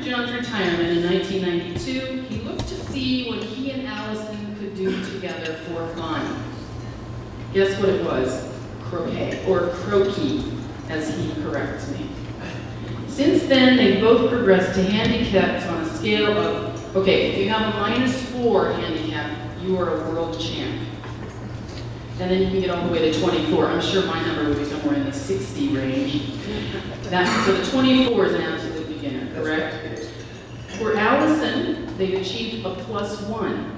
John's retirement in 1992, he looked to see what he and Allison could do together for fun. Guess what it was? Croquet, or croquis, as he corrects me. Since then, they've both progressed to handicaps on a scale of, okay, if you have a -4 handicap, you are a world champ. And then you can get all the way to 24. I'm sure my number would be somewhere in the 60 range. So the 24 is an absolute beginner, correct? For Allison, they've achieved a +1.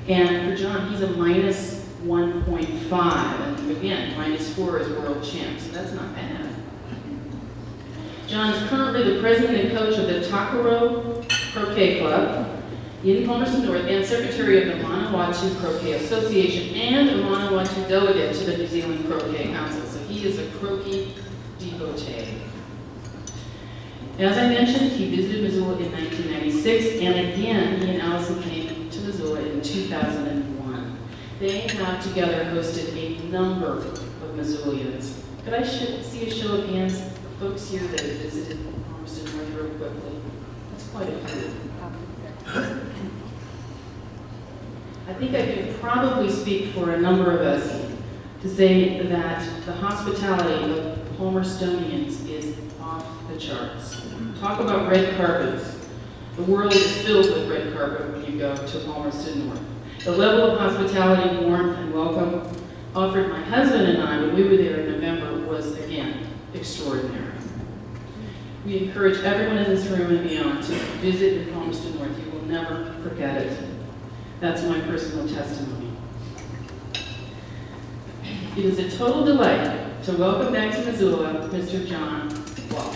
And for John, he's a -1.5. And again, -4 is world champ, so that's not bad. John is currently the president and coach of the Takaro Croquet Club in Palmerston North and secretary of the Manawatu Croquet Association and a Manawatu delegate to the New Zealand Croquet Council. So he is a croquet devotee. As I mentioned, he visited Missoula in 1996, and again, he and Allison came to Missoula in 2001. They have together hosted a number of Missoulians. Could I see a show of hands? Folks here that have visited Palmerston North real quickly. That's quite a few. I think I can probably speak for a number of us to say that the hospitality of Palmerstonians is off the charts. Talk about red carpets. The world is filled with red carpet when you go to Palmerston North. The level of hospitality, warmth, and welcome offered my husband and I when we were there in November was, again, extraordinary. We encourage everyone in this room and beyond to visit in Palmerston North. You will never forget it. That's my personal testimony. It is a total delight to welcome back to Missoula, Mr. John Wall.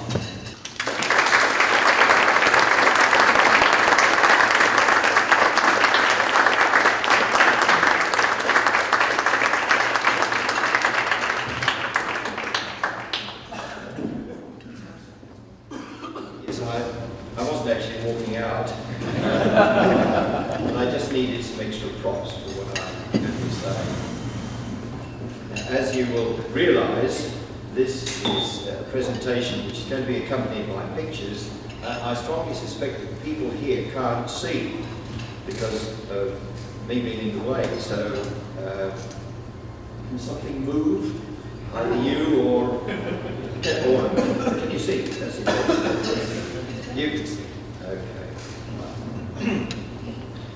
I wasn't actually walking out, and I just needed some extra props for what I'm going to say. As you will realise, this is a presentation which is going to be accompanied by pictures. I strongly suspect that people here can't see because of me being in the way, so can something move? Either you or can you see? That's it. You can see. Okay.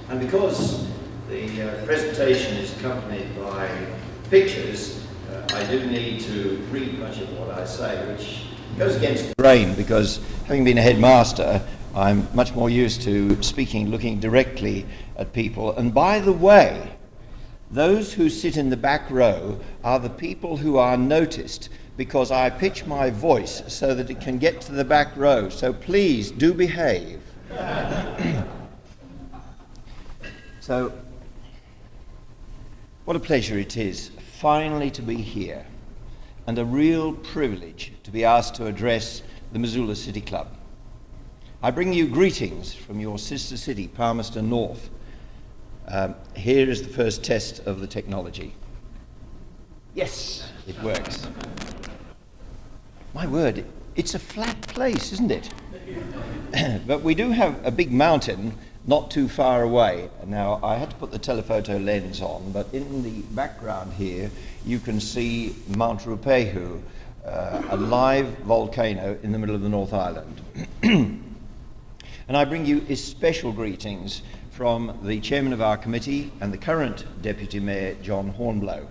And because the presentation is accompanied by pictures, I do need to read much of what I say, which goes against the grain because having been a headmaster, I'm much more used to speaking, looking directly at people. And by the way, those who sit in the back row are the people who are noticed because I pitch my voice so that it can get to the back row. So please do behave. So, what a pleasure it is finally to be here, and a real privilege to be asked to address the Missoula City Club. I bring you greetings from your sister city, Palmerston North. Here is the first test of the technology. Yes, it works. My word, it's a flat place, isn't it? But we do have a big mountain not too far away. Now, I had to put the telephoto lens on, but in the background here, you can see Mount Ruapehu, a live volcano in the middle of the North Island. And I bring you special greetings from the chairman of our committee and the current deputy mayor, John Hornblow.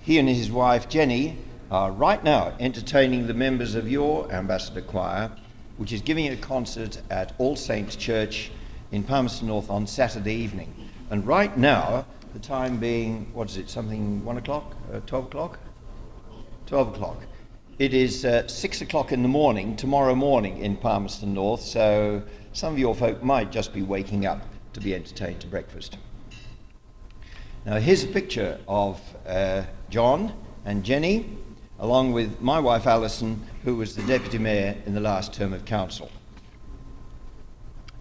He and his wife, Jenny, are right now entertaining the members of your ambassador choir, which is giving a concert at All Saints Church in Palmerston North on Saturday evening. And right now, the time being, what is it, something 1 o'clock, 12 o'clock? 12 o'clock. It is 6 o'clock in the morning, tomorrow morning in Palmerston North, so some of your folk might just be waking up to be entertained to breakfast. Now here's a picture of John and Jenny, along with my wife Alison, who was the deputy mayor in the last term of council.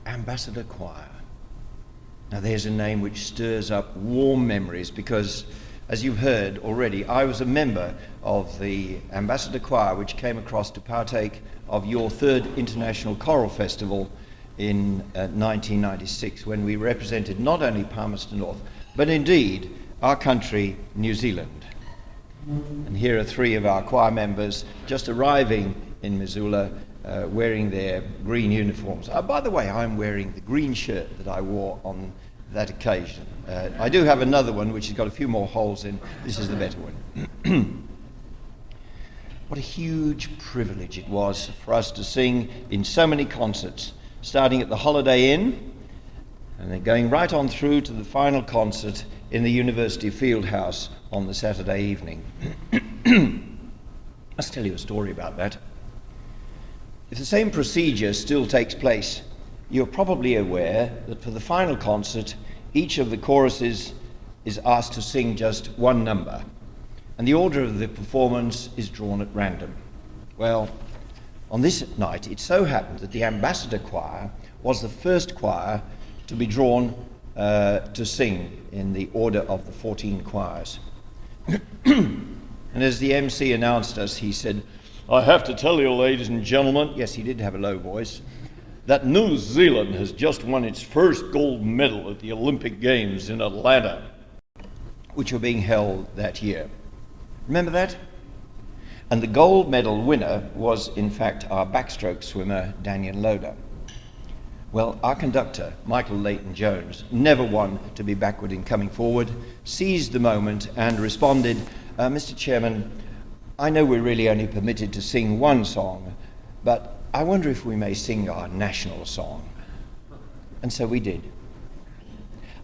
Ambassador Choir. Now there's a name which stirs up warm memories because, as you've heard already, I was a member of the Ambassador Choir which came across to partake of your third International Choral Festival in 1996, when we represented not only Palmerston North, but indeed our country, New Zealand. And here are three of our choir members just arriving in Missoula, wearing their green uniforms. By the way, I'm wearing the green shirt that I wore on that occasion. I do have another one which has got a few more holes in. This is the better one. What a huge privilege it was for us to sing in so many concerts, starting at the Holiday Inn and then going right on through to the final concert in the University Fieldhouse on the Saturday evening. I'll tell you a story about that. If the same procedure still takes place, you're probably aware that for the final concert, each of the choruses is asked to sing just one number, and the order of the performance is drawn at random. Well, on this night, it so happened that the Ambassador Choir was the first choir to be drawn to sing in the order of the 14 choirs. And as the MC announced us, he said, "I have to tell you, ladies and gentlemen," yes, he did have a low voice, "that New Zealand has just won its first gold medal at the Olympic Games in Atlanta," which were being held that year. Remember that? And the gold medal winner was, in fact, our backstroke swimmer, Daniel Loader. Well, our conductor, Michael Leighton-Jones, never one to be backward in coming forward, seized the moment and responded, "Mr. Chairman, I know we're really only permitted to sing one song, but I wonder if we may sing our national song." And so we did.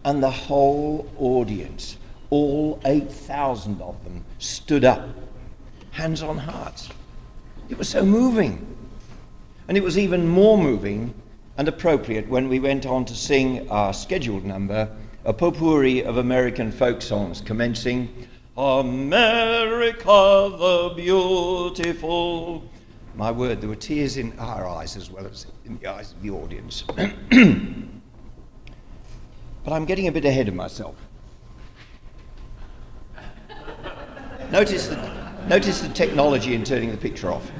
And the whole audience, all 8,000 of them, stood up, hands on hearts. It was so moving. And it was even more moving and appropriate when we went on to sing our scheduled number, a potpourri of American folk songs, commencing, "America the Beautiful." My word, there were tears in our eyes as well as in the eyes of the audience. But I'm getting a bit ahead of myself. Notice the technology in turning the picture off.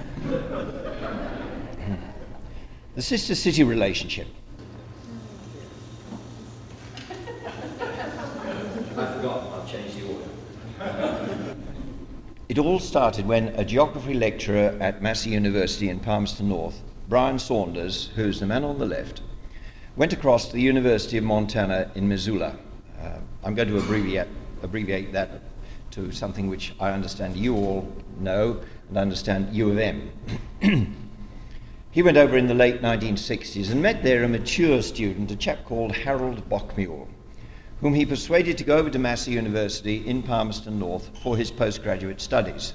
The sister-city relationship. I forgot, I've changed the order. It all started when a geography lecturer at Massey University in Palmerston North, Brian Saunders, who's the man on the left, went across to the University of Montana in Missoula. I'm going to abbreviate that to something which I understand you all know and understand, U of M. He went over in the late 1960s and met there a mature student, a chap called Harold Bockmule, whom he persuaded to go over to Massey University in Palmerston North for his postgraduate studies.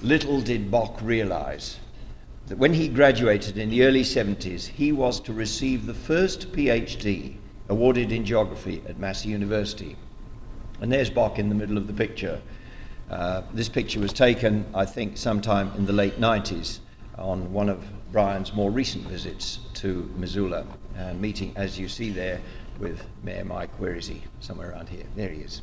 Little did Bock realize that when he graduated in the early 70s, he was to receive the first PhD awarded in geography at Massey University. And there's Bock in the middle of the picture. This picture was taken, I think, sometime in the late 90s on one of Brian's more recent visits to Missoula, and meeting, as you see there, with Mayor Mike. Where is he? Somewhere around here. There he is.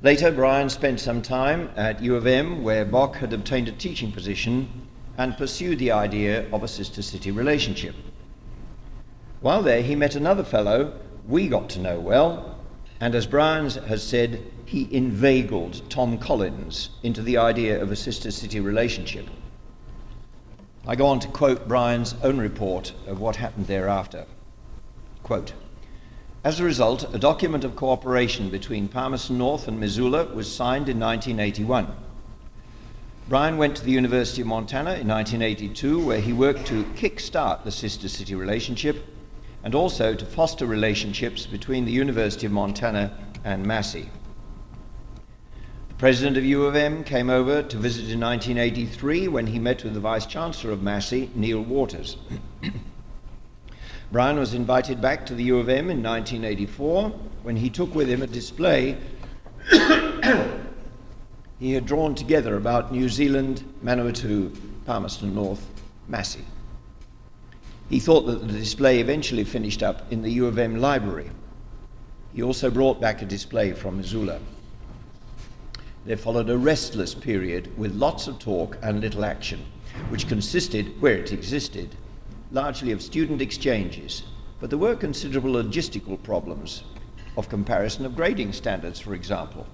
Later, Brian spent some time at U of M, where Bock had obtained a teaching position and pursued the idea of a sister-city relationship. While there, he met another fellow we got to know well, and as Brian has said, he inveigled Tom Collins into the idea of a sister-city relationship. I go on to quote Brian's own report of what happened thereafter. Quote, "As a result, a document of cooperation between Palmerston North and Missoula was signed in 1981. Brian went to the University of Montana in 1982, where he worked to kick-start the sister-city relationship and also to foster relationships between the University of Montana and Massey. The president of U of M came over to visit in 1983 when he met with the Vice-Chancellor of Massey, Neil Waters. Brian was invited back to the U of M in 1984 when he took with him a display he had drawn together about New Zealand, Manawatu, Palmerston North, Massey. He thought that the display eventually finished up in the U of M library. He also brought back a display from Missoula. there followed a restless period with lots of talk and little action, which consisted, where it existed, largely of student exchanges, but there were considerable logistical problems of comparison of grading standards, for example,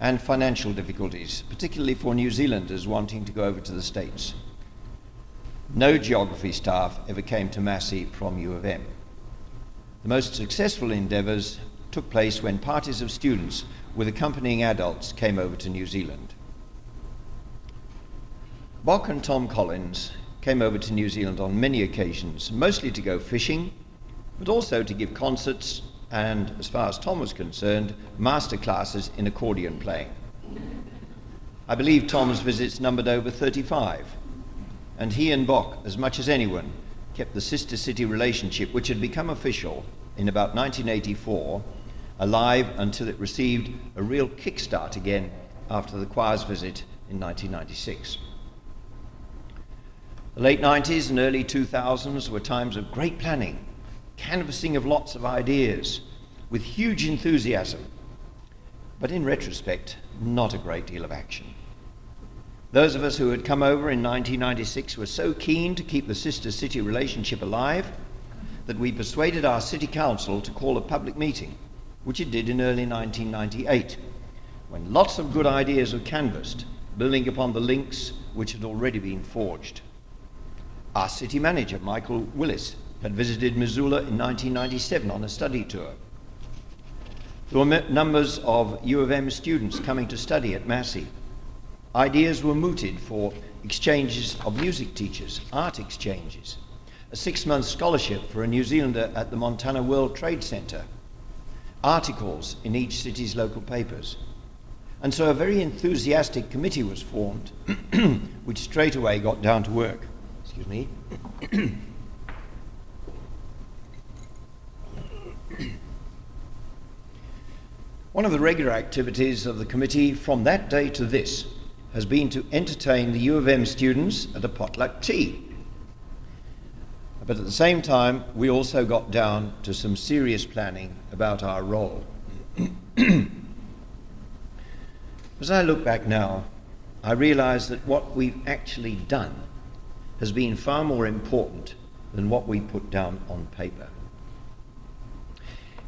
and financial difficulties, particularly for New Zealanders wanting to go over to the States. No geography staff ever came to Massey from U of M. The most successful endeavours took place when parties of students with accompanying adults came over to New Zealand. Bock and Tom Collins came over to New Zealand on many occasions, mostly to go fishing, but also to give concerts and, as far as Tom was concerned, master classes in accordion playing. I believe Tom's visits numbered over 35, and he and Bock, as much as anyone, kept the sister-city relationship, which had become official in about 1984, alive until it received a real kickstart again after the choir's visit in 1996. The late 90s and early 2000s were times of great planning, canvassing of lots of ideas, with huge enthusiasm, but in retrospect, not a great deal of action. Those of us who had come over in 1996 were so keen to keep the sister-city relationship alive that we persuaded our city council to call a public meeting, which it did in early 1998, when lots of good ideas were canvassed, building upon the links which had already been forged. Our city manager, Michael Willis, had visited Missoula in 1997 on a study tour. There were numbers of U of M students coming to study at Massey. Ideas were mooted for exchanges of music teachers, art exchanges, a 6-month scholarship for a New Zealander at the Montana World Trade Center, articles in each city's local papers. And so a very enthusiastic committee was formed, which straight away got down to work. Excuse me. One of the regular activities of the committee from that day to this has been to entertain the U of M students at a potluck tea. But at the same time, we also got down to some serious planning about our role. As I look back now, I realize that what we've actually done has been far more important than what we put down on paper.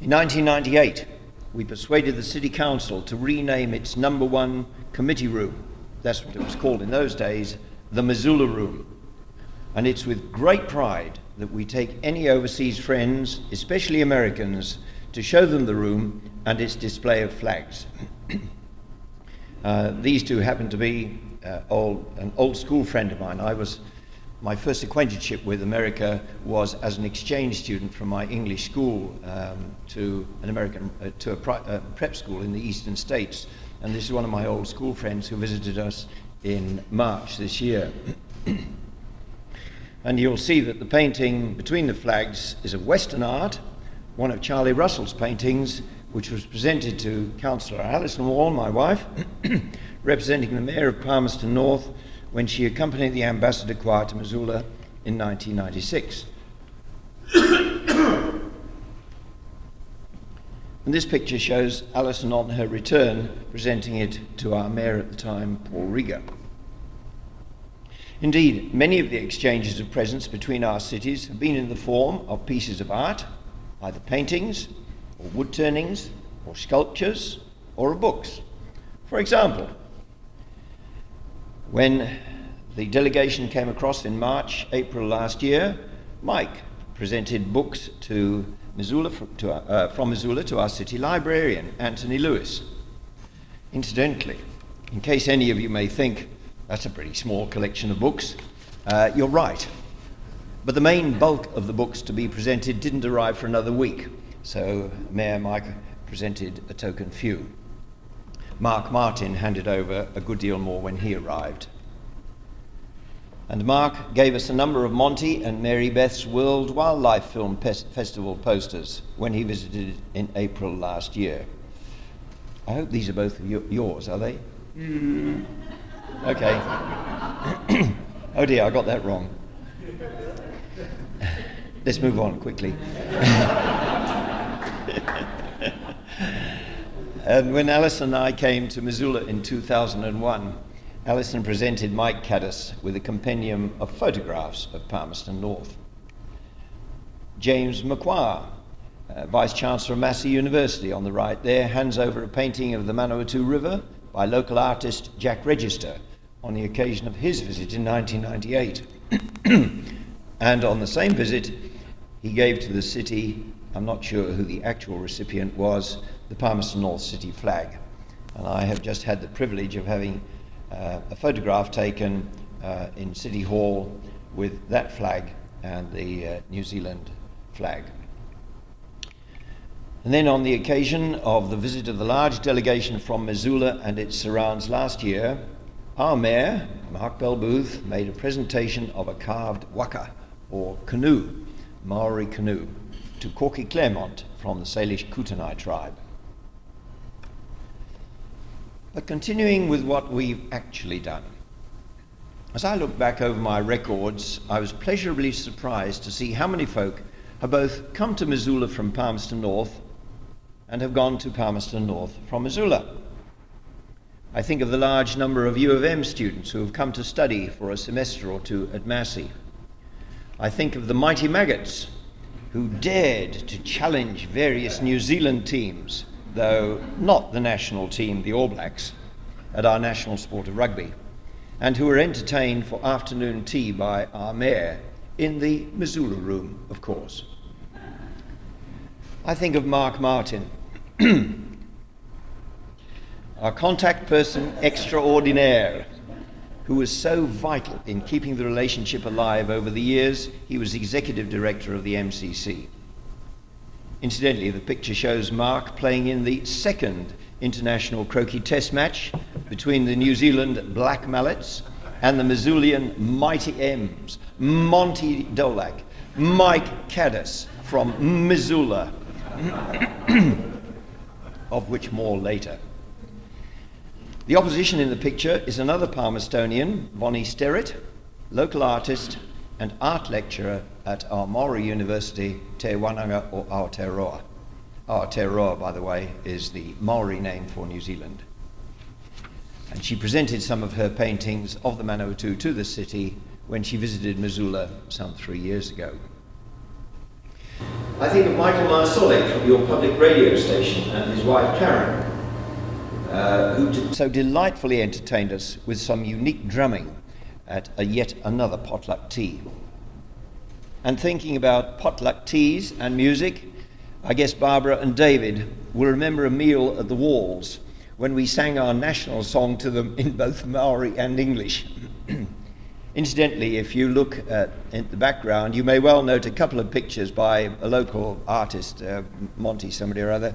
In 1998, we persuaded the City Council to rename its number 1 committee room, that's what it was called in those days, the Missoula Room. And it's with great pride that we take any overseas friends, especially Americans, to show them the room and its display of flags. These two happen to be an old school friend of mine. My first acquaintanceship with America was as an exchange student from my English school to a prep school in the eastern states. And this is one of my old school friends who visited us in March this year. And you'll see that the painting between the flags is of Western art, one of Charlie Russell's paintings, which was presented to Councillor Alison Wall, my wife, representing the Mayor of Palmerston North, when she accompanied the Ambassador Choir to Missoula in 1996. And this picture shows Alison on her return, presenting it to our Mayor at the time, Paul Rieger. Indeed, many of the exchanges of presents between our cities have been in the form of pieces of art, either paintings, or wood turnings, or sculptures, or books. For example, when the delegation came across in April last year, Mike presented books to Missoula, from Missoula to our city librarian, Anthony Lewis. Incidentally, in case any of you may think that's a pretty small collection of books, you're right. But the main bulk of the books to be presented didn't arrive for another week, so Mayor Mike presented a token few. Mark Martin handed over a good deal more when he arrived. And Mark gave us a number of Monty and Mary Beth's World Wildlife Film Festival posters when he visited in April last year. I hope these are both yours, are they? Mm. Okay. Oh dear, I got that wrong. Let's move on quickly. And when Alison and I came to Missoula in 2001, Alison presented Mike Caddis with a compendium of photographs of Palmerston North. James McQuarrie, Vice Chancellor of Massey University on the right there, hands over a painting of the Manawatu River by local artist Jack Register on the occasion of his visit in 1998. And on the same visit, he gave to the city, I'm not sure who the actual recipient was, the Palmerston North city flag. And I have just had the privilege of having a photograph taken in City Hall with that flag and the New Zealand flag. And then on the occasion of the visit of the large delegation from Missoula and its surrounds last year, our mayor, Mark Belbooth, made a presentation of a carved waka, or canoe, Maori canoe, to Corky Claremont from the Salish Kootenai tribe. But continuing with what we've actually done, as I look back over my records, I was pleasurably surprised to see how many folk have both come to Missoula from Palmerston North and have gone to Palmerston North from Missoula. I think of the large number of U of M students who have come to study for a semester or two at Massey. I think of the mighty maggots who dared to challenge various New Zealand teams, though not the national team, the All Blacks, at our national sport of rugby, and who were entertained for afternoon tea by our mayor in the Missoula room, of course. I think of Mark Martin, our contact person extraordinaire, who was so vital in keeping the relationship alive over the years. He was executive director of the MCC. Incidentally, the picture shows Mark playing in the second international croquet test match between the New Zealand Black Mallets and the Missoulian Mighty M's, Monty Dolac, Mike Caddis from Missoula, of which more later. The opposition in the picture is another Palmerstonian, Bonnie Sterrett, local artist and art lecturer at our Maori University, Te Wananga o Aotearoa. Aotearoa, by the way, is the Maori name for New Zealand. And she presented some of her paintings of the Manawatu to the city when she visited Missoula some 3 years ago. I think of Michael Marsolek from your public radio station and his wife Karen, who so delightfully entertained us with some unique drumming at yet another potluck tea. And thinking about potluck teas and music, I guess Barbara and David will remember a meal at the Walls when we sang our national song to them in both Maori and English. Incidentally, if you look in the background, you may well note a couple of pictures by a local artist, Monty somebody or other,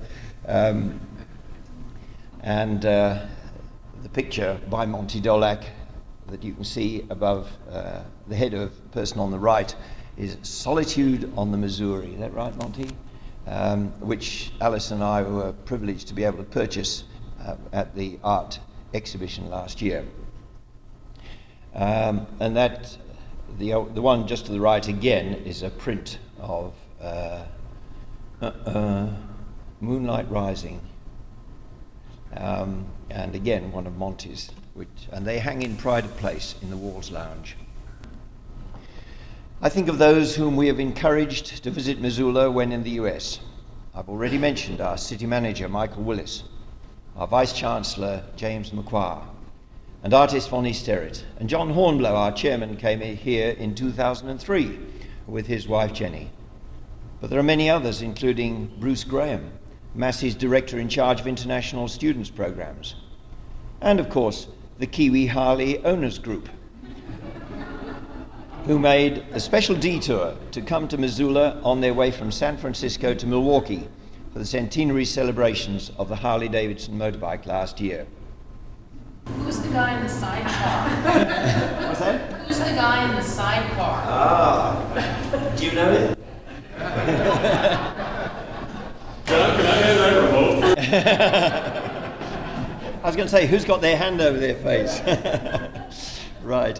and the picture by Monty Dolac that you can see above the head of the person on the right is Solitude on the Missouri. Is that right, Monty? Which Alice and I were privileged to be able to purchase at the art exhibition last year. And that the one just to the right again is a print of Moonlight Rising, and again one of Monty's, and they hang in pride of place in the Walls Lounge. I think of those whom we have encouraged to visit Missoula when in the US. I've already mentioned our city manager Michael Willis, our vice chancellor James McQuarrie, and artist Bonnie Sterrett. And John Hornblow, our chairman, came here in 2003 with his wife Jenny. But there are many others, including Bruce Graham, Massey's director in charge of international students programs, and of course the Kiwi Harley Owners Group, who made a special detour to come to Missoula on their way from San Francisco to Milwaukee for the centenary celebrations of the Harley-Davidson motorbike last year. Who's the guy in the sidecar? What's that? Who's the guy in the sidecar? Ah, do you know it? John, can I have that remote? I was going to say, who's got their hand over their face? Right.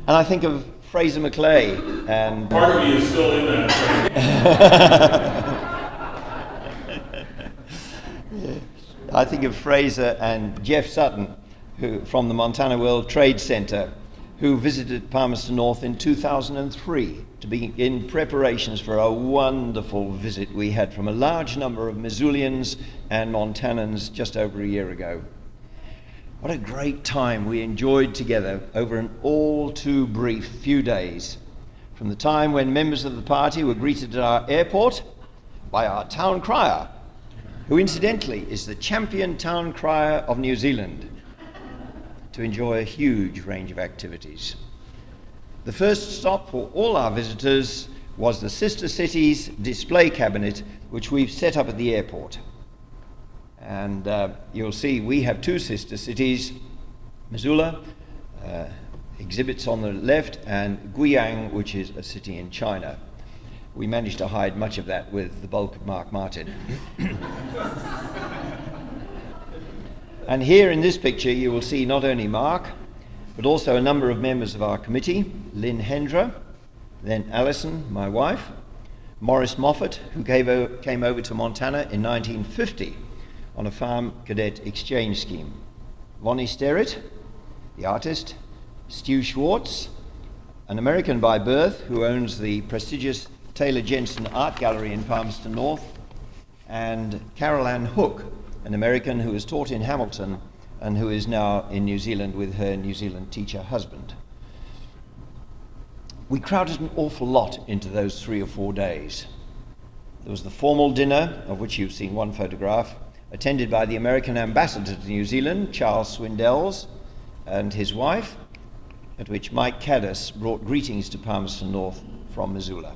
And I think of Fraser McClay and... Part of me is still in that. I think of Fraser and Jeff Sutton, who from the Montana World Trade Center, who visited Palmerston North in 2003 to begin preparations for a wonderful visit we had from a large number of Missoulians and Montanans just over a year ago. What a great time we enjoyed together over an all too brief few days, from the time when members of the party were greeted at our airport by our town crier, who incidentally is the champion town crier of New Zealand, to enjoy a huge range of activities. The first stop for all our visitors was the Sister Cities display cabinet, which we've set up at the airport. And you'll see we have two sister cities, Missoula, exhibits on the left, and Guiyang, which is a city in China. We managed to hide much of that with the bulk of Mark Martin. And here in this picture you will see not only Mark, but also a number of members of our committee, Lynn Hendra, then Alison, my wife, Morris Moffat, who came over to Montana in 1950 on a farm cadet exchange scheme, Lonnie Sterrett, the artist, Stu Schwartz, an American by birth who owns the prestigious Taylor Jensen Art Gallery in Palmerston North, and Carol Ann Hook, an American who was taught in Hamilton and who is now in New Zealand with her New Zealand teacher husband. We crowded an awful lot into those 3 or 4 days. There was the formal dinner, of which you've seen one photograph, attended by the American ambassador to New Zealand, Charles Swindells, and his wife, at which Mike Caddis brought greetings to Palmerston North from Missoula.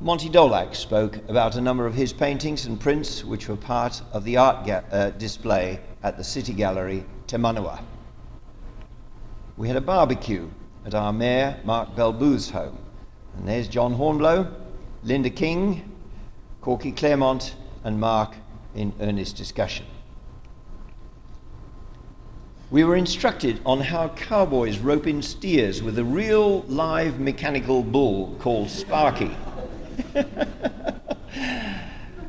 Monty Dolac spoke about a number of his paintings and prints which were part of the art display at the City Gallery, Te Manawa. We had a barbecue at our mayor, Mark Belbooth's home. And there's John Hornblow, Linda King, Corky Claremont, and Mark in earnest discussion. We were instructed on how cowboys rope in steers with a real live mechanical bull called Sparky.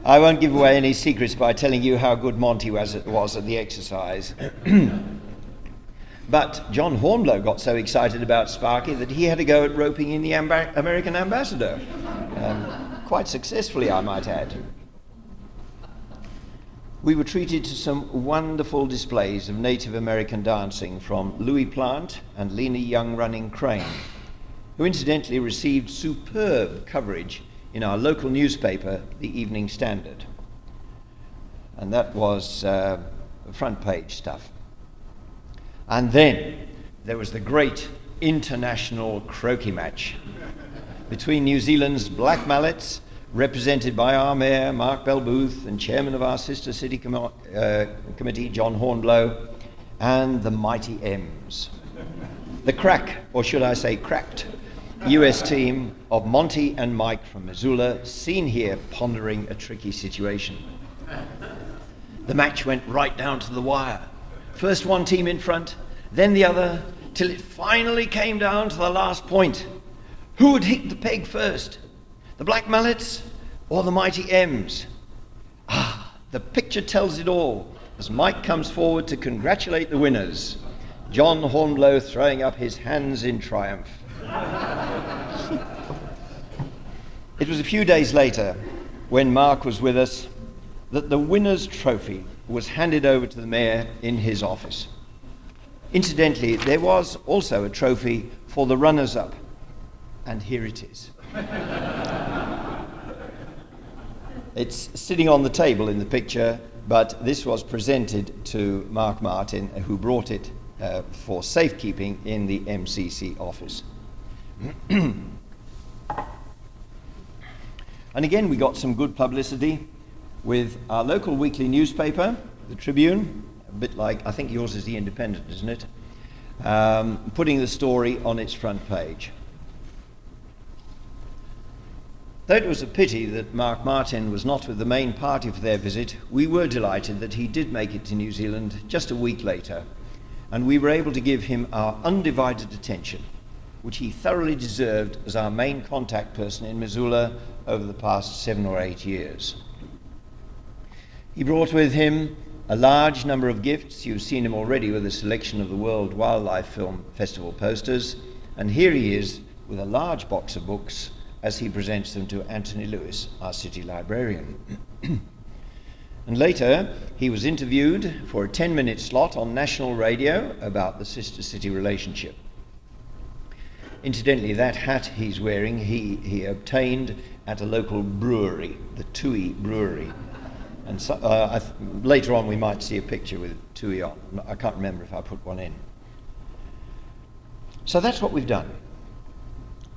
I won't give away any secrets by telling you how good Monty was at the exercise. But John Hornblow got so excited about Sparky that he had to go at roping in the American ambassador. Quite successfully, I might add. We were treated to some wonderful displays of Native American dancing from Louis Plant and Lena Young Running Crane, who incidentally received superb coverage in our local newspaper, the Evening Standard. And that was front page stuff. And then there was the great international croquet match between New Zealand's Black Mallets, represented by our mayor, Mark Belbooth, and chairman of our sister city committee, John Hornblow, and the Mighty M's. The crack, or should I say cracked, US team of Monty and Mike from Missoula, seen here pondering a tricky situation. The match went right down to the wire. First one team in front, then the other, till it finally came down to the last point. Who would hit the peg first? The Black Mallets or the Mighty M's? The picture tells it all as Mike comes forward to congratulate the winners. John Hornblow throwing up his hands in triumph. It was a few days later, when Mark was with us, that the winner's trophy was handed over to the mayor in his office. Incidentally, there was also a trophy for the runners-up, and here it is. It's sitting on the table in the picture, but this was presented to Mark Martin, who brought it for safekeeping in the MCC office. And again, we got some good publicity with our local weekly newspaper, the Tribune, a bit like, I think yours is the Independent, isn't it? Putting the story on its front page. Though it was a pity that Mark Martin was not with the main party for their visit, we were delighted that he did make it to New Zealand just a week later, and we were able to give him our undivided attention, which he thoroughly deserved as our main contact person in Missoula over the past 7 or 8 years. He brought with him a large number of gifts. You've seen him already with a selection of the World Wildlife Film Festival posters. And here he is with a large box of books as he presents them to Anthony Lewis, our city librarian. And later, he was interviewed for a 10-minute slot on national radio about the sister-city relationship. Incidentally, that hat he's wearing, he obtained at a local brewery, the Tui Brewery. And so, later on we might see a picture with Tui on. I can't remember if I put one in. So that's what we've done,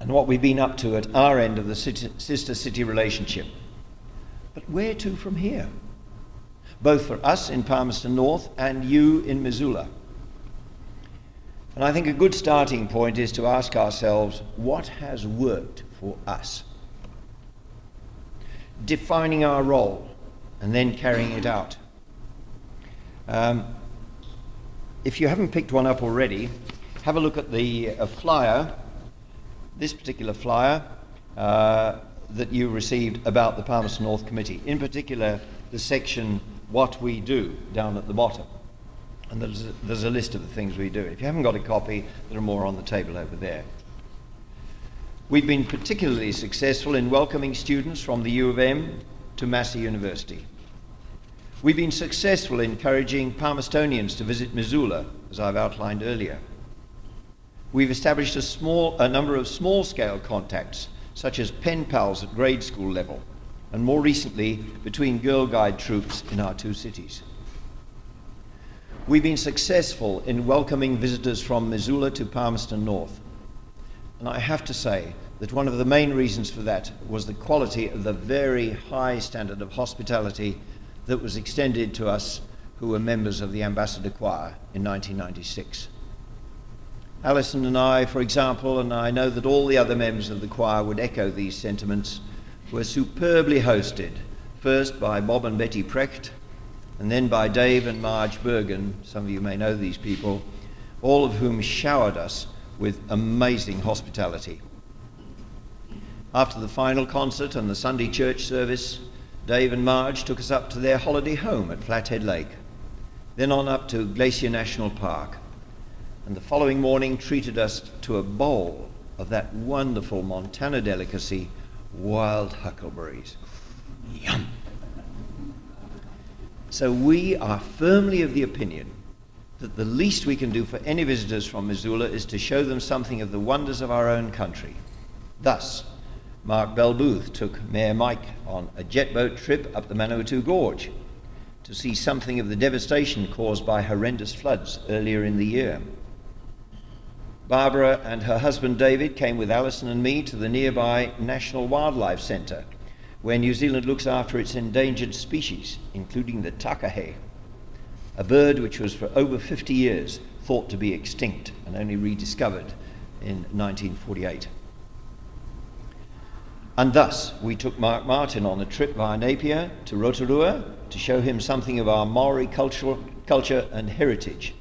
and what we've been up to at our end of the sister-city relationship. But where to from here? Both for us in Palmerston North and you in Missoula. And I think a good starting point is to ask ourselves, what has worked for us? Defining our role and then carrying it out. If you haven't picked one up already, have a look at the flyer, this particular flyer that you received about the Palmerston North Committee, in particular the section What We Do down at the bottom. And there's a list of the things we do. If you haven't got a copy, there are more on the table over there. We've been particularly successful in welcoming students from the U of M to Massey University. We've been successful in encouraging Palmerstonians to visit Missoula, as I've outlined earlier. We've established a number of small-scale contacts, such as pen pals at grade school level, and more recently, between Girl Guide troops in our two cities. We've been successful in welcoming visitors from Missoula to Palmerston North. And I have to say that one of the main reasons for that was the quality of the very high standard of hospitality that was extended to us who were members of the Ambassador Choir in 1996. Alison and I, for example, and I know that all the other members of the choir would echo these sentiments, were superbly hosted, first by Bob and Betty Precht, and then by Dave and Marge Bergen. Some of you may know these people, all of whom showered us with amazing hospitality. After the final concert and the Sunday church service, Dave and Marge took us up to their holiday home at Flathead Lake, then on up to Glacier National Park, and the following morning treated us to a bowl of that wonderful Montana delicacy, wild huckleberries. Yum! So we are firmly of the opinion that the least we can do for any visitors from Missoula is to show them something of the wonders of our own country. Thus, Mark Belbooth took Mayor Mike on a jet boat trip up the Manitou Gorge to see something of the devastation caused by horrendous floods earlier in the year. Barbara and her husband David came with Alison and me to the nearby National Wildlife Centre, where New Zealand looks after its endangered species, including the takahe, a bird which was for over 50 years thought to be extinct and only rediscovered in 1948. And thus, we took Mark Martin on a trip via Napier to Rotorua to show him something of our Maori culture and heritage.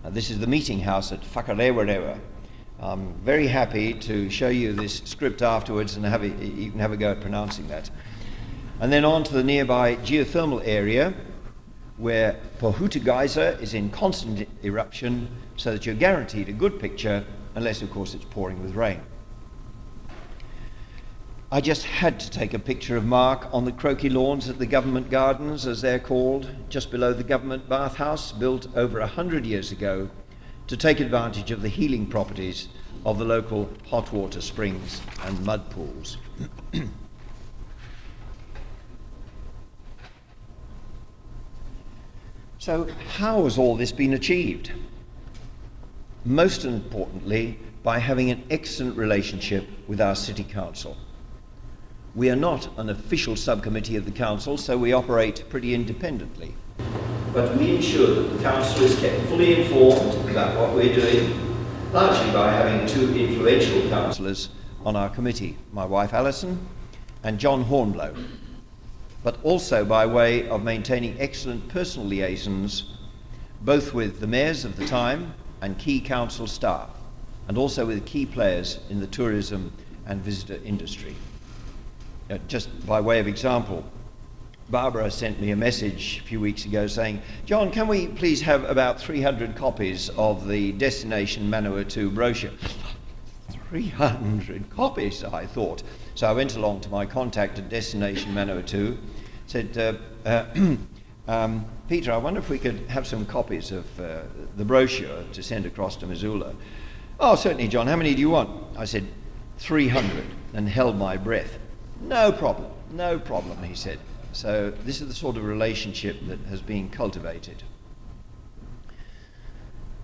Now, this is the meeting house at Whakarewarewa. I'm very happy to show you this script afterwards, and you can have a go at pronouncing that. And then on to the nearby geothermal area, where Pohutu Geyser is in constant eruption, so that you're guaranteed a good picture, unless of course it's pouring with rain. I just had to take a picture of Mark on the croquet lawns at the government gardens, as they're called, just below the government bathhouse, built over 100 years ago to take advantage of the healing properties of the local hot water springs and mud pools. So how has all this been achieved? Most importantly, by having an excellent relationship with our City Council. We are not an official subcommittee of the Council, so we operate pretty independently. But we ensure that the Council is kept fully informed about what we're doing, largely by having two influential councillors on our committee, my wife Alison and John Hornblow, but also by way of maintaining excellent personal liaisons, both with the mayors of the time and key council staff, and also with key players in the tourism and visitor industry. Just by way of example, Barbara sent me a message a few weeks ago saying, John, can we please have about 300 copies of the Destination Manawatu brochure? 300 copies, I thought. So I went along to my contact at Destination Manawatu, said, Peter, I wonder if we could have some copies of the brochure to send across to Missoula. Oh, certainly, John. How many do you want? I said, 300, and held my breath. No problem, he said. So this is the sort of relationship that has been cultivated.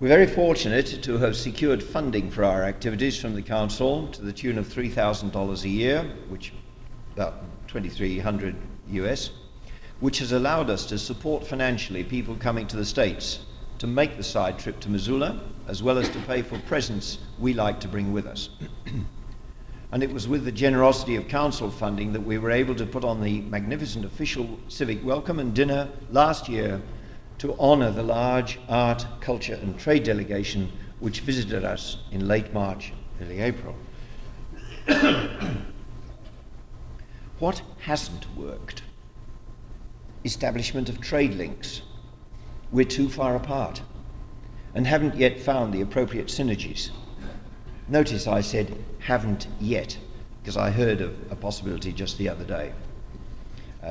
We're very fortunate to have secured funding for our activities from the council to the tune of $3,000 a year, which about $2,300 US, which has allowed us to support financially people coming to the States to make the side trip to Missoula, as well as to pay for presents we like to bring with us. And it was with the generosity of council funding that we were able to put on the magnificent official civic welcome and dinner last year to honor the large art, culture and trade delegation which visited us in late March, early April. What hasn't worked? Establishment of trade links. We're too far apart and haven't yet found the appropriate synergies. Notice I said haven't yet, because I heard of a possibility just the other day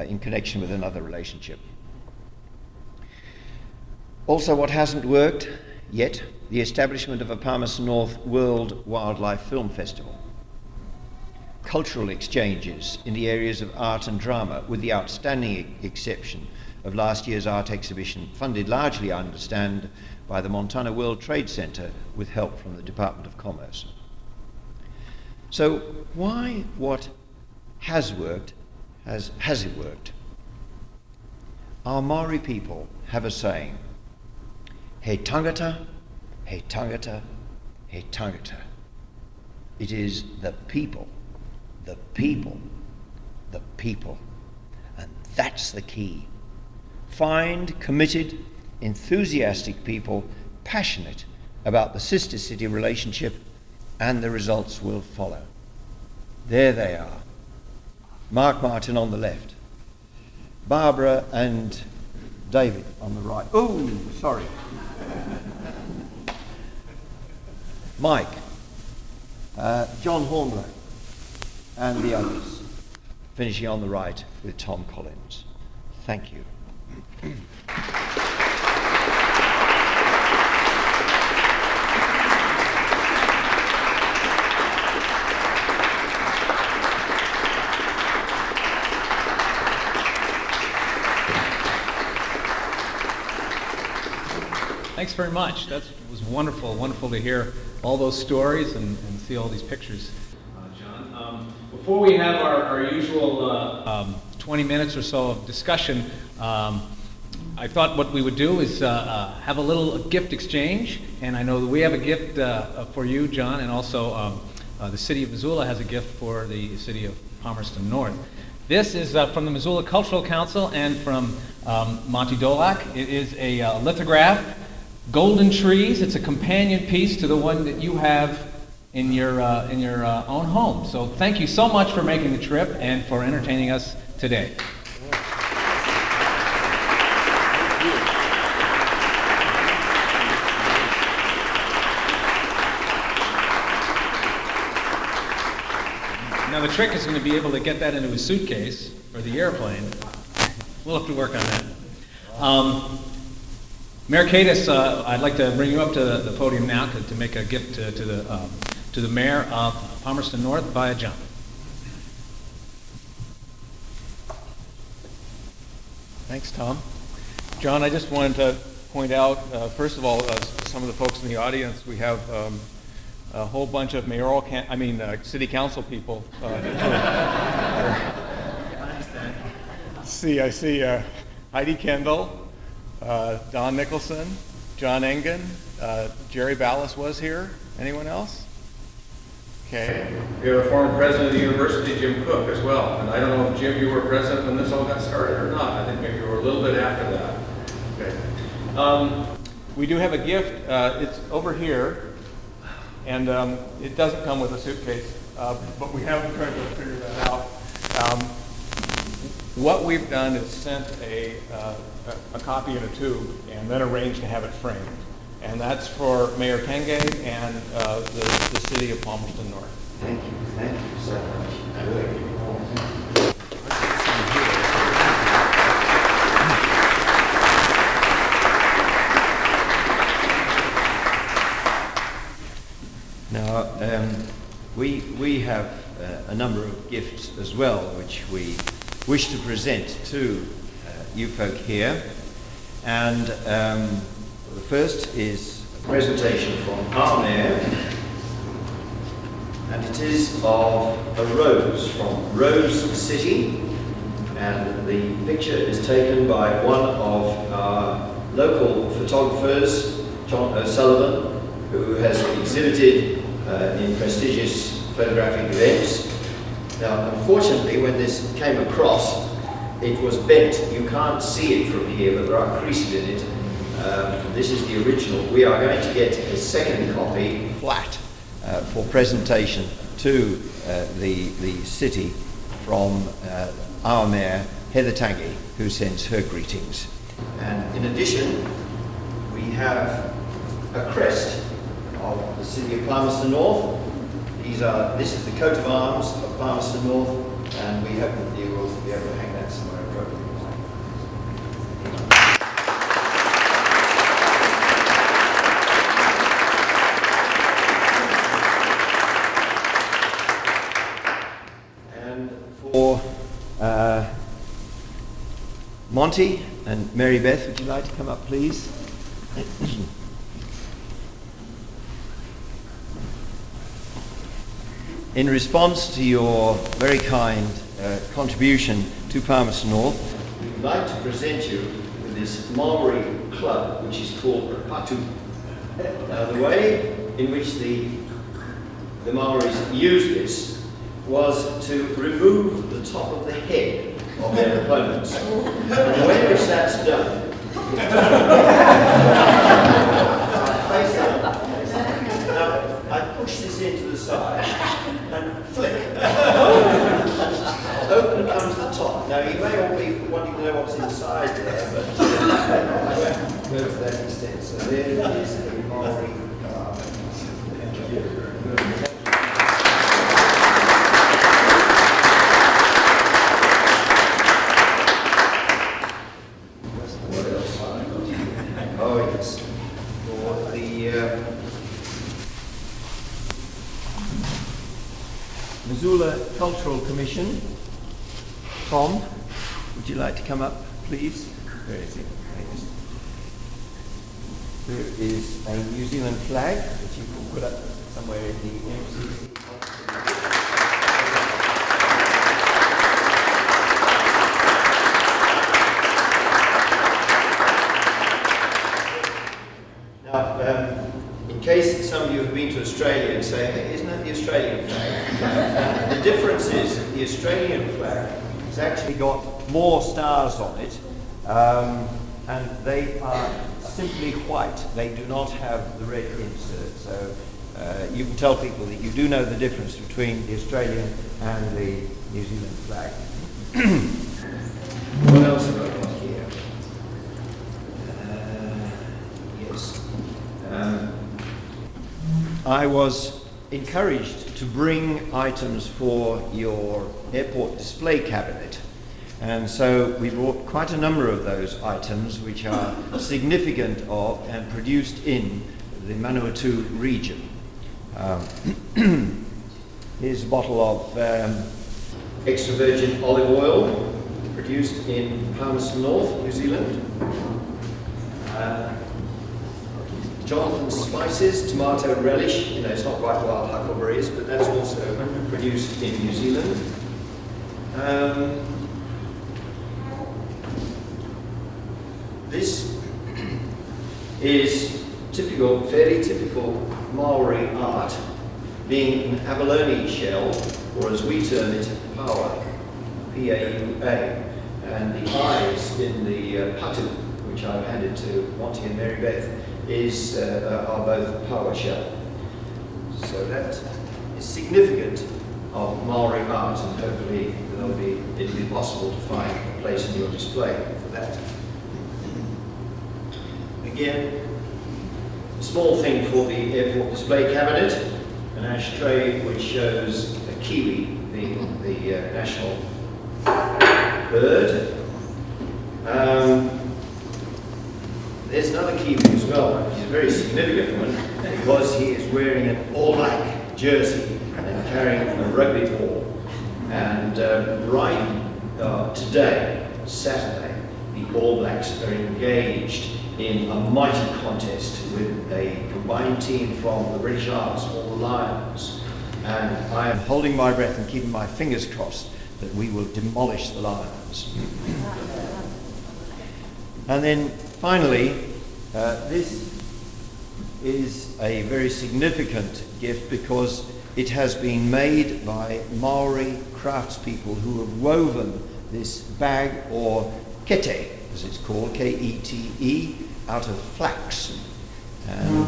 in connection with another relationship. Also, what hasn't worked yet, the establishment of a Palmerston North World Wildlife Film Festival. Cultural exchanges in the areas of art and drama, with the outstanding exception of last year's art exhibition, funded largely, I understand, by the Montana World Trade Center with help from the Department of Commerce. So why what has worked has it worked? Our Maori people have a saying, he tangata, he tangata, he tangata. It is the people, the people, the people. And that's the key. Find committed, enthusiastic people passionate about the sister city relationship, and the results will follow. There they are. Mark Martin on the left, Barbara and David on the right. Oh, sorry. Mike, John Hornblow, and the others, finishing on the right with Tom Collins. Thank you. Thanks very much. That was wonderful to hear all those stories and see all these pictures, John. Before we have our usual 20 minutes or so of discussion, I thought what we would do is have a little gift exchange, and I know that we have a gift for you, John, and also the City of Missoula has a gift for the City of Palmerston North. This is from the Missoula Cultural Council and from Monty Dolak. It is a lithograph, Golden Trees. It's a companion piece to the one that you have in your own home. So thank you so much for making the trip and for entertaining us today. Now the trick is going to be able to get that into a suitcase for the airplane. We'll have to work on that. Mayor Cadis, I'd like to bring you up to the podium now to make a gift to the mayor of Palmerston North via John. Thanks, Tom. John, I just wanted to point out, first of all, some of the folks in the audience, we have a whole bunch of city council people. I see Heidi Kendall, Don Nicholson, John Engen, Jerry Ballas was here. Anyone else? Okay. We have a former president of the university, Jim Cook, as well. And I don't know if, Jim, you were present when this all got started or not. I think maybe you were a little bit after that. Okay. We do have a gift. It's over here. And it doesn't come with a suitcase, but we haven't tried to figure that out. What we've done is sent a copy in a tube and then arranged to have it framed. And that's for Mayor Kenge and the city of Palmerston North. Thank you so much. Now, we have a number of gifts as well, which we wish to present to you folk here. And the first is a presentation from our mayor, and it is of a rose from Rose City. And the picture is taken by one of our local photographers, John O'Sullivan, who has exhibited in prestigious photographic events. Now, unfortunately, when this came across, it was bent. You can't see it from here, but there are creases in it. This is the original. We are going to get a second copy flat for presentation to the city from our mayor, Heather Tanguy, who sends her greetings. And in addition, we have a crest of the city of Palmerston North. This is the coat of arms of Palmerston North, and we hope that you will be able to hang that somewhere appropriately. And for Monty and Mary Beth, would you like to come up, please? In response to your very kind contribution to Palmerston North, we would like to present you with this Maori club, which is called a patu. Now, the way in which the Maoris used this was to remove the top of the head of their opponents. And the way in which that's done, face up. Now, I push this into the side and flick. Open comes the top. Now, you may all be wanting to know what's inside there, but I won't go to that extent. So there it is, a Maori What else? Oh, yes. For the Missoula Cultural Commission. Tom, would you like to come up, please? Where is he? There is a New Zealand flag that you can put up somewhere in the MCC. Now, in case some of you have been to Australia and say, hey, isn't that the Australian flag? The difference is that the Australian flag has actually got more stars on it, and they are simply white. They do not have the red insert. So you can tell people that you do know the difference between the Australian and the New Zealand flag. What else have I got here? Yes. I was encouraged to bring items for your airport display cabinet, and so we brought quite a number of those items which are significant of and produced in the Manawatu region. Here's a bottle of extra virgin olive oil produced in Palmerston North, New Zealand. Jonathan's spices, tomato relish, it's not quite wild huckleberries, but that's also produced in New Zealand. This is very typical Maori art, being an abalone shell, or as we term it, paua, P-A-U-A, and the eyes in the patu, which I've handed to Monty and Mary Beth, are both paua shell. So that is significant of Maori art, and hopefully it'll be possible to find a place in your display for that. Again, a small thing for the airport display cabinet, an ashtray which shows a kiwi being the national bird. There's another kiwi as well, which is a very significant one because he is wearing an all-black jersey and carrying a rugby ball. And today, Saturday, the All Blacks are engaged in a mighty contest with a combined team from the British Isles, all the Lions. And I am holding my breath and keeping my fingers crossed that we will demolish the Lions. And then finally, this is a very significant gift because it has been made by Maori craftspeople who have woven this bag, or kete as it's called, K-E-T-E, out of flax. And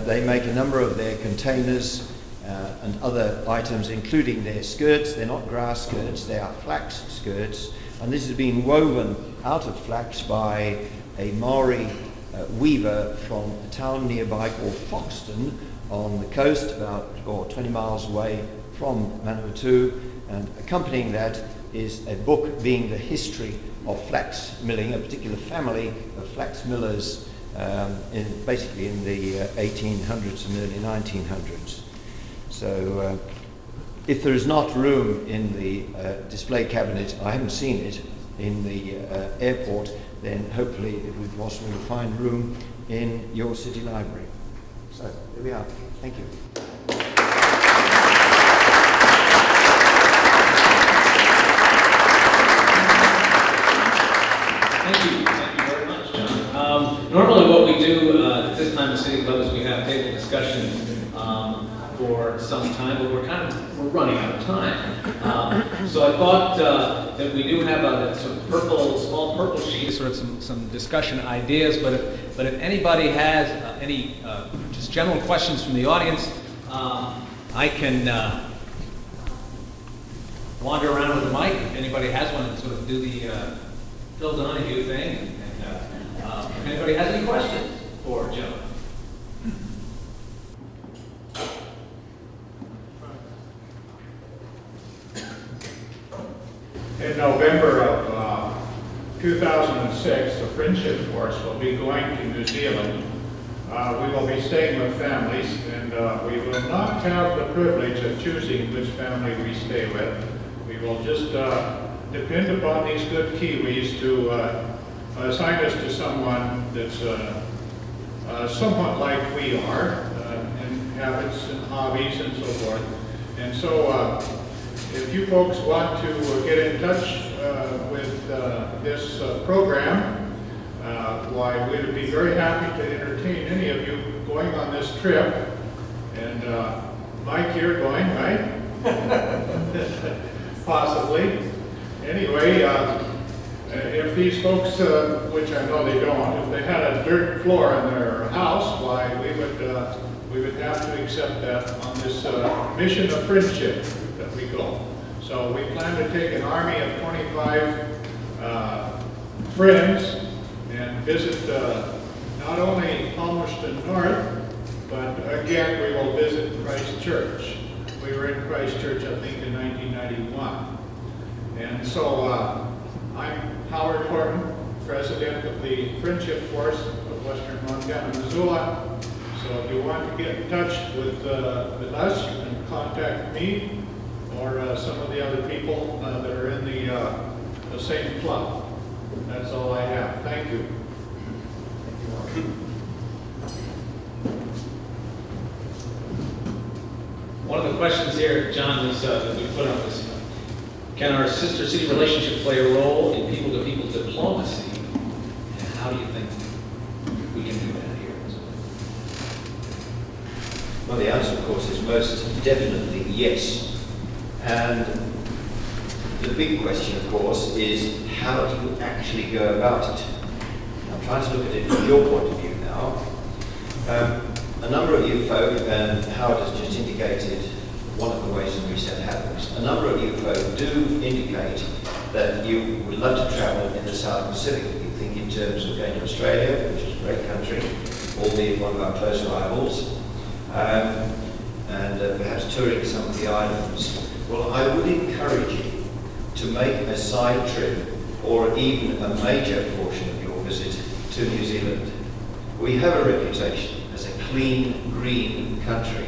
they make a number of their containers and other items, including their skirts. They're not grass skirts, they are flax skirts. And this has been woven out of flax by a Maori weaver from a town nearby called Foxton on the coast, about 20 miles away from Manawatu. And accompanying that is a book being the history of flax milling, a particular family of flax millers basically in the 1800s and early 1900s. So if there is not room in the display cabinet, I haven't seen it in the airport, then hopefully it would be possible to find room in your city library. So there we are. Thank you. Thank you very much, John. Normally what we do at this time of City Club is we have table discussion for some time, but we're running out of time. So I thought that we do have a sort of small purple sheet, sort of some discussion ideas, but if anybody has any just general questions from the audience, I can wander around with the mic if anybody has one and sort of do the Phil Donahue thing. And if anybody has any questions for Joe. In November of 2006, the Friendship Force will be going to New Zealand. We will be staying with families, and we will not have the privilege of choosing which family we stay with. We will just depend upon these good Kiwis to assign us to someone that's somewhat like we are, in habits and hobbies and so forth. And so if you folks want to get in touch with this program, why, we'd be very happy to entertain any of you going on this trip. And Mike, you're going, right? Possibly. Anyway, if these folks, which I know they don't, if they had a dirt floor in their house, why, we would have to accept that on this mission of friendship that we go. So we plan to take an army of 25 friends and visit not only Palmerston North, but again we will visit Christ Church. We were in Christ Church, I think, in 1991. And so I'm Howard Horton, president of the Friendship Force of Western Montana, Missoula. So if you want to get in touch with us, you can contact me or some of the other people that are in the same club. That's all I have. Thank you. One of the questions here, John, is that we put up is, can our sister city relationship play a role in people-to-people diplomacy? And how do you think we can do that here? Well, the answer, of course, is most definitely yes. And the big question, of course, is how do you actually go about it? I'm trying to look at it from your point of view now. A number of you folk, and Howard has just indicated one of the ways in which that happens. A number of you folk do indicate that you would love to travel in the South Pacific. You think in terms of going to Australia, which is a great country, albeit one of our close rivals, and perhaps touring some of the islands. Well, I would encourage you to make a side trip or even a major portion of your visit to New Zealand. We have a reputation as a clean, green country,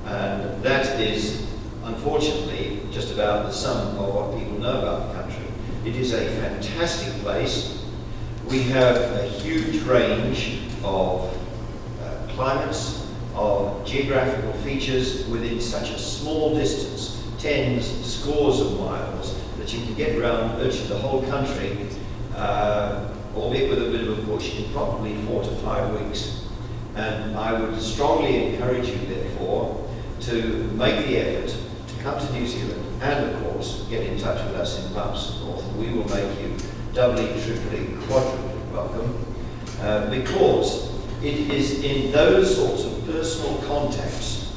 and that is unfortunately just about the sum of what people know about the country. It is a fantastic place. We have a huge range of climates, of geographical features within such a small distance, tens, scores of miles, that you can get around virtually the whole country, albeit with a bit of a push, in probably 4 to 5 weeks. And I would strongly encourage you, therefore, to make the effort to come to New Zealand and, of course, get in touch with us in Palmerston North. We will make you doubly, triply, quadruply welcome, because it is in those sorts of personal contacts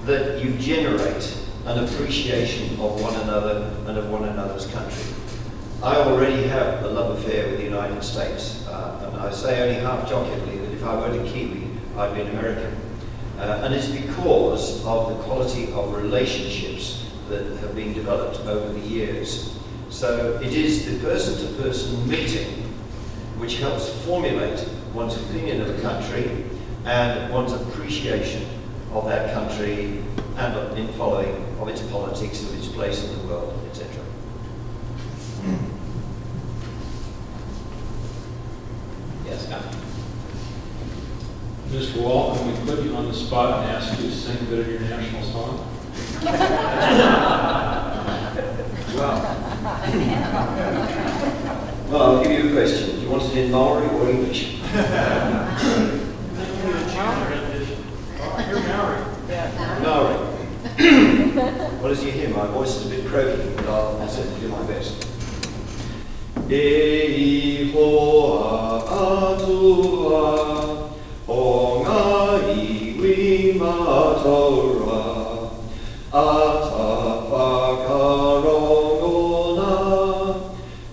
that you generate an appreciation of one another and of one another's country. I already have a love affair with the United States, and I say only half jokingly that if I were a Kiwi, I'd be an American. And it's because of the quality of relationships that have been developed over the years. So it is the person-to-person meeting which helps formulate one's opinion of the country and one's appreciation of that country and in following of its politics, of its place in the world, etc. Yes, Al. Mr. Wall, can we put you on the spot and ask you to sing a bit of your national song? Well, I'll give you a question. Do you want it in Maori or English? You're Maori. Maori. Well, as you hear, my voice is a bit croaky, but I'll certainly do my best. E hoa atua o ngā iwi matora ata whakarongona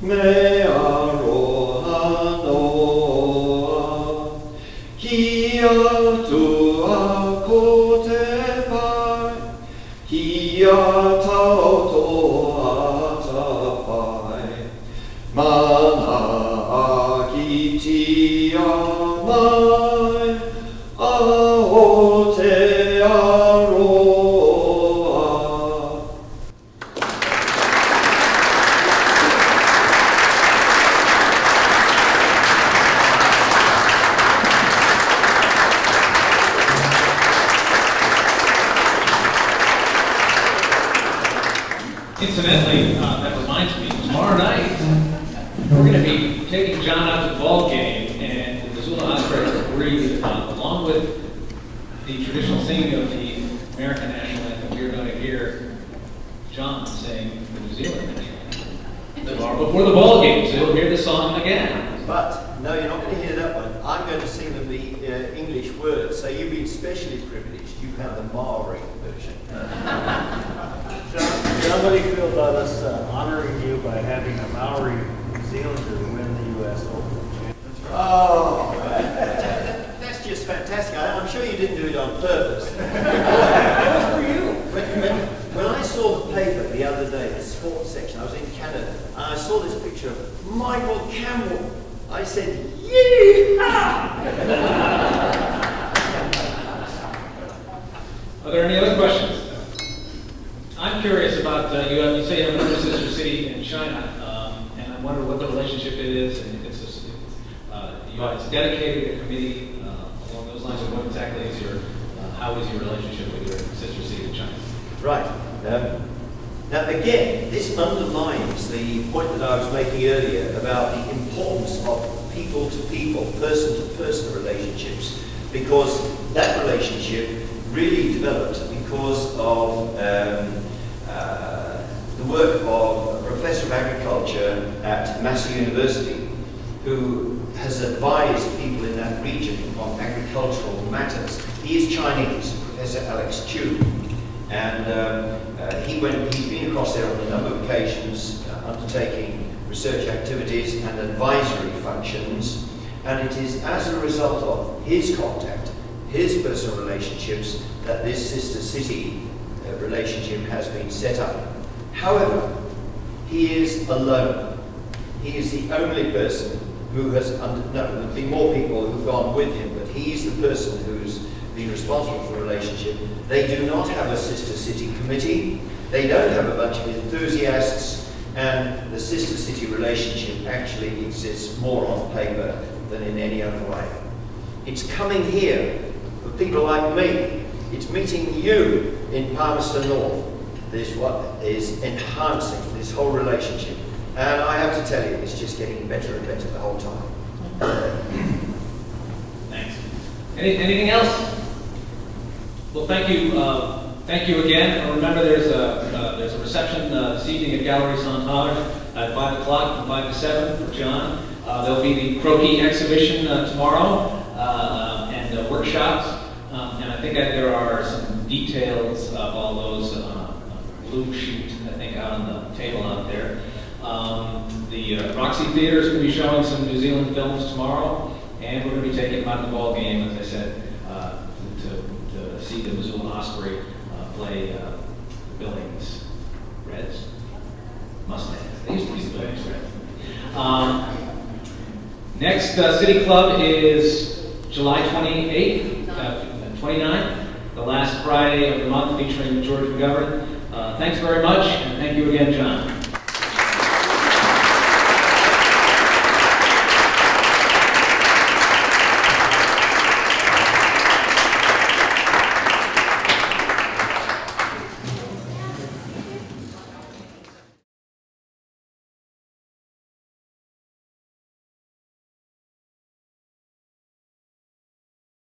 me aroha noa ki atua ko te pai ki a tau toa ata pai mana a ki tia mai a o te aroa. Incidentally, that reminds me, tomorrow night, we're going to be taking John out to the ball game, and the Missoula Ospreys agreed, along with the traditional singing of the American national anthem, we're going to hear John sing the New Zealand national anthem tomorrow before the ball game, so you'll hear the song again. But, no, you're not going to hear that one. I'm going to sing them the English words, so you've been specially privileged. You have the Maori version. John, what do you feel about us honoring you by having a Maori New Zealander win the U.S. Open? Oh, that's just fantastic. I'm sure you didn't do it on purpose. Good for you. When I saw the paper the other day, the sports section, I was in Canada, and I saw this picture of Michael Campbell. I said, yee-haw! Are there any other questions? I'm curious about, you say you have another sister city in China, and I wonder what the relationship it is, and if it's dedicated a committee along those lines, and what exactly is how is your relationship with your sister city in China? Right. Now again, this underlines the point that I was making earlier about the importance of people-to-people, person-to-person relationships, because that relationship really developed because of the work of a professor of agriculture at Massey University, who has advised people in that region on agricultural matters. He is Chinese, Professor Alex Chu. And he's been across there on a number of occasions, undertaking research activities and advisory functions. And it is as a result of his contact, his personal relationships, that this sister city relationship has been set up. However, he is alone. He is the only person who has, no, there have been more people who've gone with him, but he's the person who's been responsible for the relationship. They do not have a sister city committee. They don't have a bunch of enthusiasts, and the sister city relationship actually exists more on paper than in any other way. It's coming here for people like me. It's meeting you in Palmerston North. This what is enhancing this whole relationship. And I have to tell you, it's just getting better and better the whole time. Thanks. Anything else? Well, thank you. Thank you again. And remember, there's a reception this evening at Gallery Saint-Ange at 5 o'clock from 5 to 7 for John. There'll be the croquis exhibition tomorrow and workshops. And I think that there are some details of all those blue sheets, I think, out on the table out there. The Roxy Theater is going to be showing some New Zealand films tomorrow, and we're going to be taking part in the ball game, as I said, to see the Missoula Osprey play the Billings Reds. Mustangs. They used to be the Billings Reds. Next City Club is July 28th, 29th, the last Friday of the month, featuring George McGovern. Thanks very much, and thank you again, John.